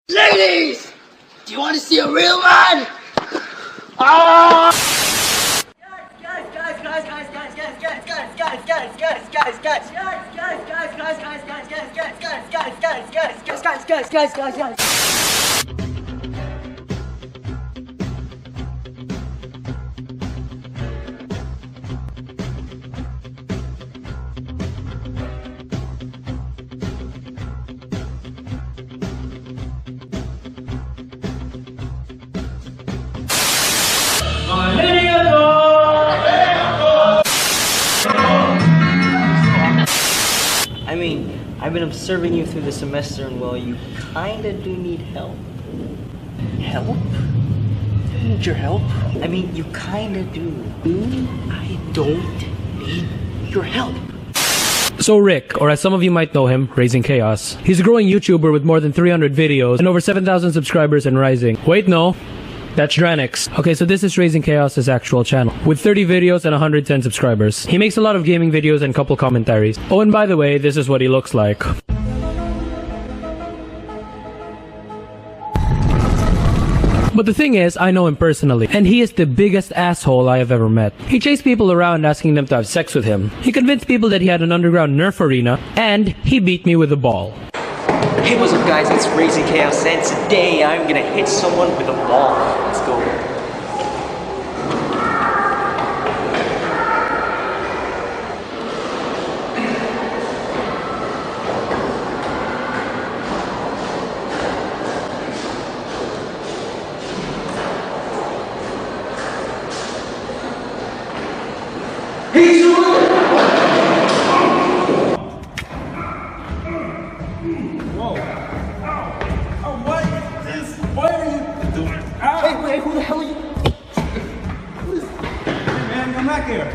Ladies, do you want to see a real man? Ah! Guys. I mean, I've been observing you through the semester, and well, you kinda do need help. Help? I need your help. I mean, you kinda do. I don't need your help. So Rick, or as some of you might know him, Raising Chaos. He's a growing YouTuber with more than 300 videos and over 7,000 subscribers and rising. Wait, no. That's Dranix. Okay, so this is Raising Chaos' actual channel, with 30 videos and 110 subscribers. He makes a lot of gaming videos and couple commentaries. Oh, and by the way, this is what he looks like. But the thing is, I know him personally, and he is the biggest asshole I have ever met. He chased people around asking them to have sex with him. He convinced people that he had an underground Nerf arena, and he beat me with a ball. Hey, what's up guys, it's Raising Chaos, and today I'm gonna hit someone with a ball. Let's go. Hey, who the hell are you? Man, come back here.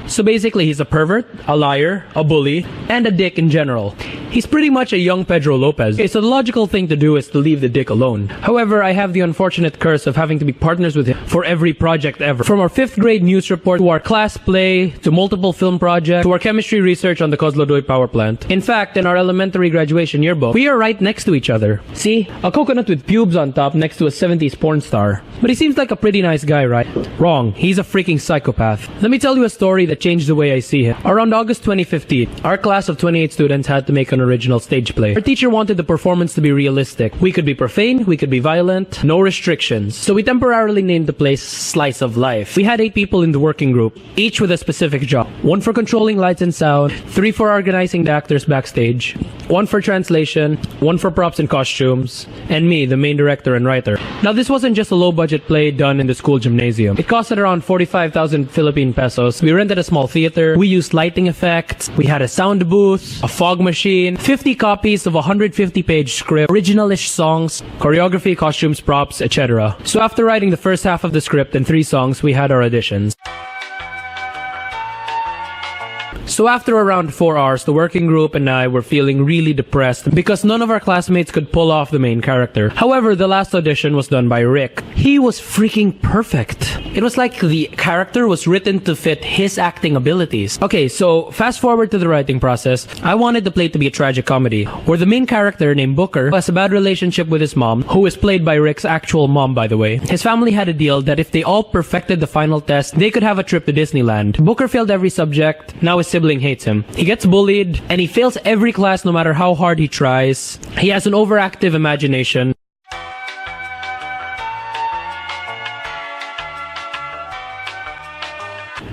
So basically, he's a pervert, a liar, a bully, and a dick in general. He's pretty much a young Pedro Lopez. Okay, so the logical thing to do is to leave the dick alone. However, I have the unfortunate curse of having to be partners with him for every project ever. From our 5th grade news report, to our class play, to multiple film projects, to our chemistry research on the Kozloduy power plant. In fact, in our elementary graduation yearbook, we are right next to each other. See? A coconut with pubes on top next to a 70s porn star. But he seems like a pretty nice guy, right? Wrong. He's a freaking psychopath. Let me tell you a story that changed the way I see him. Around August 2015, our class of 28 students had to make an original stage play. Our teacher wanted the performance to be realistic. We could be profane, we could be violent, no restrictions. So we temporarily named the place Slice of Life. We had 8 people in the working group, each with a specific job. 1 for controlling lights and sound, 3 for organizing the actors backstage, 1 for translation, 1 for props and costumes, and me, the main director and writer. Now this wasn't just a low-budget play done in the school gymnasium. It costed around 45,000 Philippine pesos. We rented a small theater, we used lighting effects, we had a sound booth, a fog machine, 50 copies of a 150-page script, original-ish songs, choreography, costumes, props, etc. So after writing the first half of the script and 3 songs, we had our auditions. So after around 4 hours, the working group and I were feeling really depressed because none of our classmates could pull off the main character. However, the last audition was done by Rick. He was freaking perfect. It was like the character was written to fit his acting abilities. Okay, so fast forward to the writing process. I wanted the play to be a tragic comedy, where the main character named Booker has a bad relationship with his mom, who is played by Rick's actual mom, by the way. His family had a deal that if they all perfected the final test, they could have a trip to Disneyland. Booker failed every subject. Now his sibling hates him. He gets bullied, and he fails every class no matter how hard he tries. He has an overactive imagination.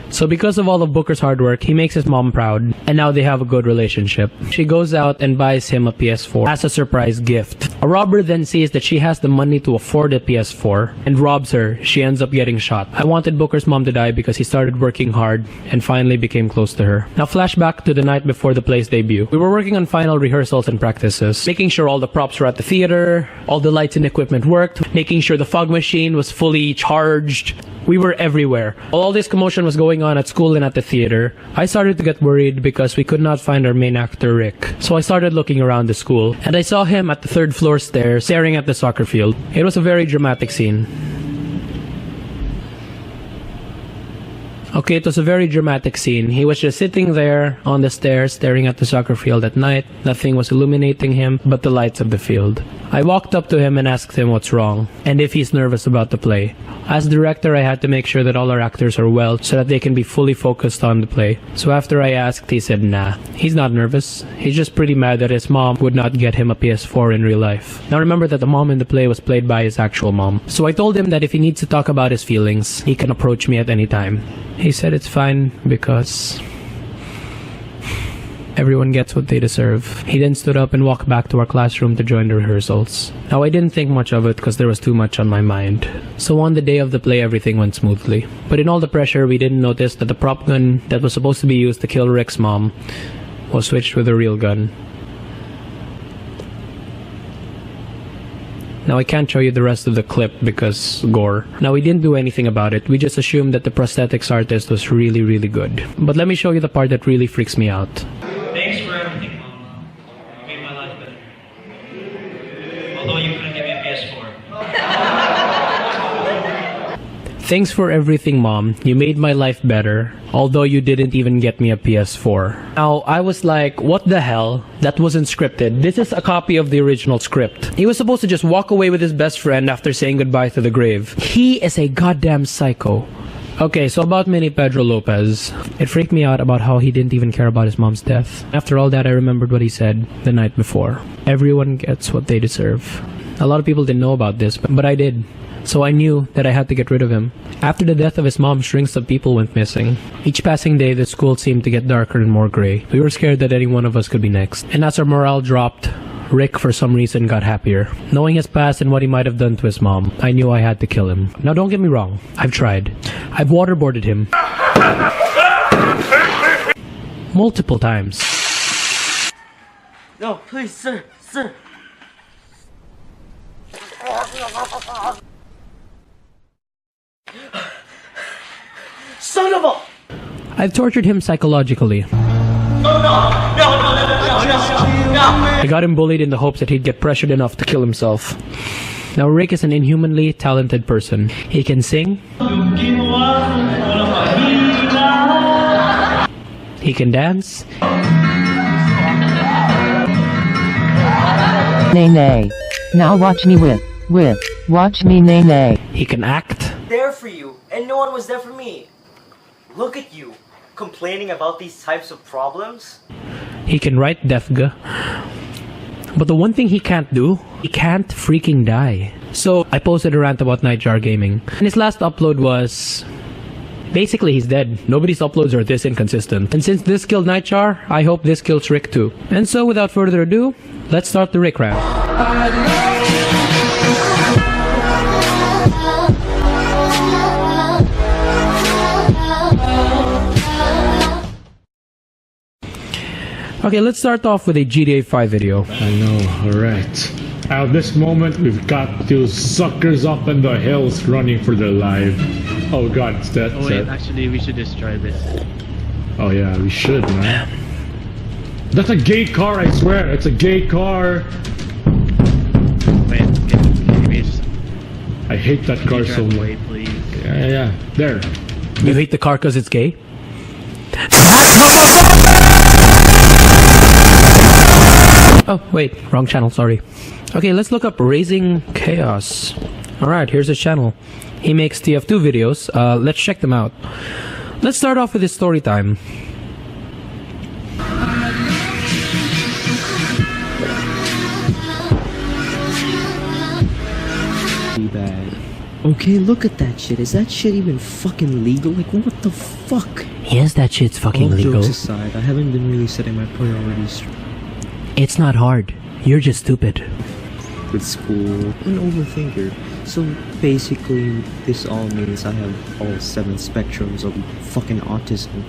So because of all of Booker's hard work, he makes his mom proud, and now they have a good relationship. She goes out and buys him a PS4 as a surprise gift. A robber then sees that she has the money to afford a PS4 and robs her. She ends up getting shot. I wanted Booker's mom to die because he started working hard and finally became close to her. Now flashback to the night before the play's debut. We were working on final rehearsals and practices, making sure all the props were at the theater, all the lights and equipment worked, making sure the fog machine was fully charged. We were everywhere. While all this commotion was going on at school and at the theater, I started to get worried because we could not find our main actor, Rick. So I started looking around the school, and I saw him at the 3rd floor stairs, staring at the soccer field. It was a very dramatic scene. Okay, it was a very dramatic scene. He was just sitting there on the stairs staring at the soccer field at night. Nothing was illuminating him but the lights of the field. I walked up to him and asked him what's wrong and if he's nervous about the play. As director, I had to make sure that all our actors are well so that they can be fully focused on the play. So after I asked, he said nah, he's not nervous. He's just pretty mad that his mom would not get him a PS4 in real life. Now remember that the mom in the play was played by his actual mom. So I told him that if he needs to talk about his feelings, he can approach me at any time. He said it's fine because everyone gets what they deserve. He then stood up and walked back to our classroom to join the rehearsals. Now I didn't think much of it because there was too much on my mind. So on the day of the play, everything went smoothly. But in all the pressure, we didn't notice that the prop gun that was supposed to be used to kill Rick's mom was switched with a real gun. Now I can't show you the rest of the clip because gore. Now we didn't do anything about it, we just assumed that the prosthetics artist was really good. But let me show you the part that really freaks me out. Thanks for everything, Mom. You made my life better. Although you couldn't give me a PS4. Thanks for everything, Mom. You made my life better, although you didn't even get me a PS4. Now, I was like, what the hell? That wasn't scripted. This is a copy of the original script. He was supposed to just walk away with his best friend after saying goodbye to the grave. He is a goddamn psycho. Okay, so about Mini Pedro Lopez. It freaked me out about how he didn't even care about his mom's death. After all that, I remembered what he said the night before. Everyone gets what they deserve. A lot of people didn't know about this, but I did. So I knew that I had to get rid of him. After the death of his mom, shrinks of people went missing. Each passing day, the school seemed to get darker and more gray. We were scared that any one of us could be next. And as our morale dropped, Rick, for some reason, got happier. Knowing his past and what he might have done to his mom, I knew I had to kill him. Now don't get me wrong, I've tried. I've waterboarded him. Multiple times. No, please, sir. Son of a... I've tortured him psychologically. No. I got him bullied in the hopes that he'd get pressured enough to kill himself. Now Rick is an inhumanly talented person. He can sing. He can dance. Nay. Now watch me watch me nay. He can act. There for you, and no one was there for me. Look at you, complaining about these types of problems. He can write Defga. But the one thing he can't do, he can't freaking die. So I posted a rant about Nightjar Gaming. And his last upload was... basically he's dead. Nobody's uploads are this inconsistent. And since this killed Nightjar, I hope this kills Rick too. And so without further ado, let's start the Rick Rant. Okay, let's start off with a GTA 5 video. I know, alright. At this moment, we've got two suckers up in the hills running for their life. Oh god, it's that. Oh wait, actually we should just try this. Oh yeah, we should, man. That's a gay car, I swear. It's a gay car. Wait, can we just... I hate that car so much. Wait, please. Yeah. There. You hate the car because it's gay? Oh, wait, wrong channel, sorry. Okay, let's look up Raising Chaos. Alright, here's his channel. He makes TF2 videos. Let's check them out. Let's start off with his story time. Bad. Okay, look at that shit. Is that shit even fucking legal? Like, what the fuck? Yes, that shit's fucking All legal. jokes aside, I haven't been really setting my priorities It's not hard. You're just stupid. with school. An overthinker. So basically, this all means I have all 7 spectrums of fucking autism.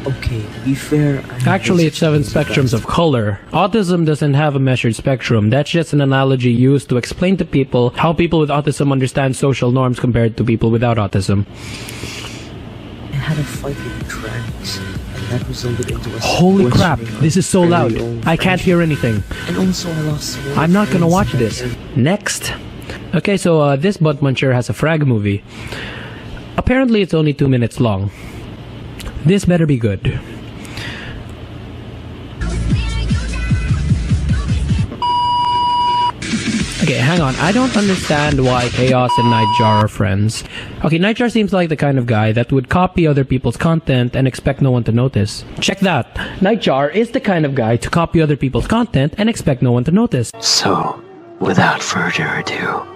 Okay, to be fair, Actually, it's 7 spectrums of color. Autism doesn't have a measured spectrum. That's just an analogy used to explain to people how people with autism understand social norms compared to people without autism. I had a fight with trannies, and that resulted into a Holy crap, sequestering this is so of loud. very old I can't hear anything. And also, I lost some old I'm not gonna friends watch that this. I- Next. Okay, so this butt muncher has a frag movie. Apparently it's only 2 minutes long. This better be good. Okay, hang on. I don't understand why Chaos and Nightjar are friends. Okay, Nightjar seems like the kind of guy that would copy other people's content and expect no one to notice. Check that. Nightjar is the kind of guy to copy other people's content and expect no one to notice. So, without further ado,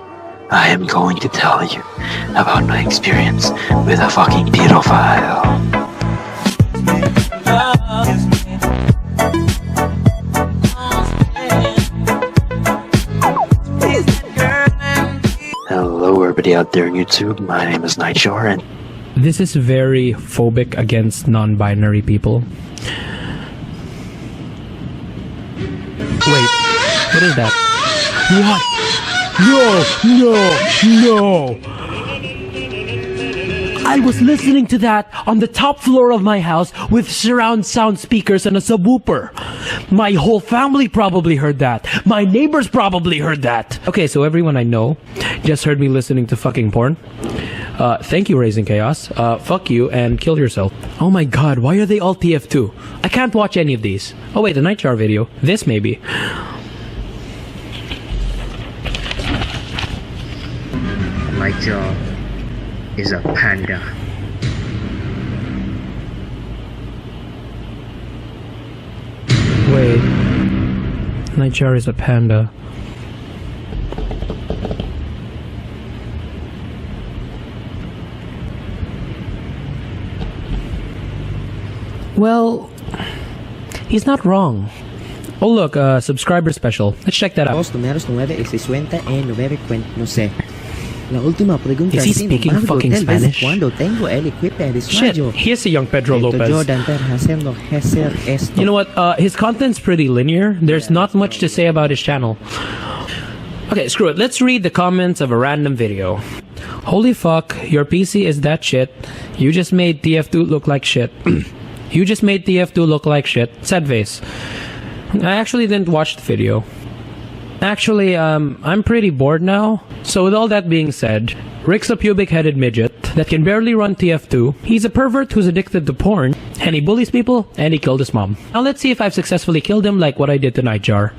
I am going to tell you about my experience with a fucking pedophile. Hello everybody out there on YouTube, my name is Nightjar and This is very phobic against non-binary people. Wait, what is that? What? No! I was listening to that on the top floor of my house with surround sound speakers and a subwoofer. My whole family probably heard that. My neighbors probably heard that. Okay, so everyone I know just heard me listening to fucking porn. Thank you, Raising Chaos. Fuck you and kill yourself. Oh my god, why are they all TF2? I can't watch any of these. Oh wait, a Nightjar video. This maybe. My job is a panda. Wait. Nightjar is a panda. Well, he's not wrong. Oh look, subscriber special. Let's check that out. Los números 9 y 50 y 9 no sé. La última pregunta Is he speaking fucking Spanish? Cuando tengo el equipo de Shit, he is a young Pedro Lopez. You know what? His content's pretty linear. There's not much to say about his channel. Okay, screw it. Let's read the comments of a random video. Holy fuck, your PC is that shit. You just made TF2 look like shit. You just made TF2 look like shit. Sad face. I actually didn't watch the video. Actually, I'm pretty bored now. So with all that being said, Rick's a pubic-headed midget that can barely run TF2. He's a pervert who's addicted to porn, and he bullies people, and he killed his mom. Now let's see if I've successfully killed him like what I did to Nightjar.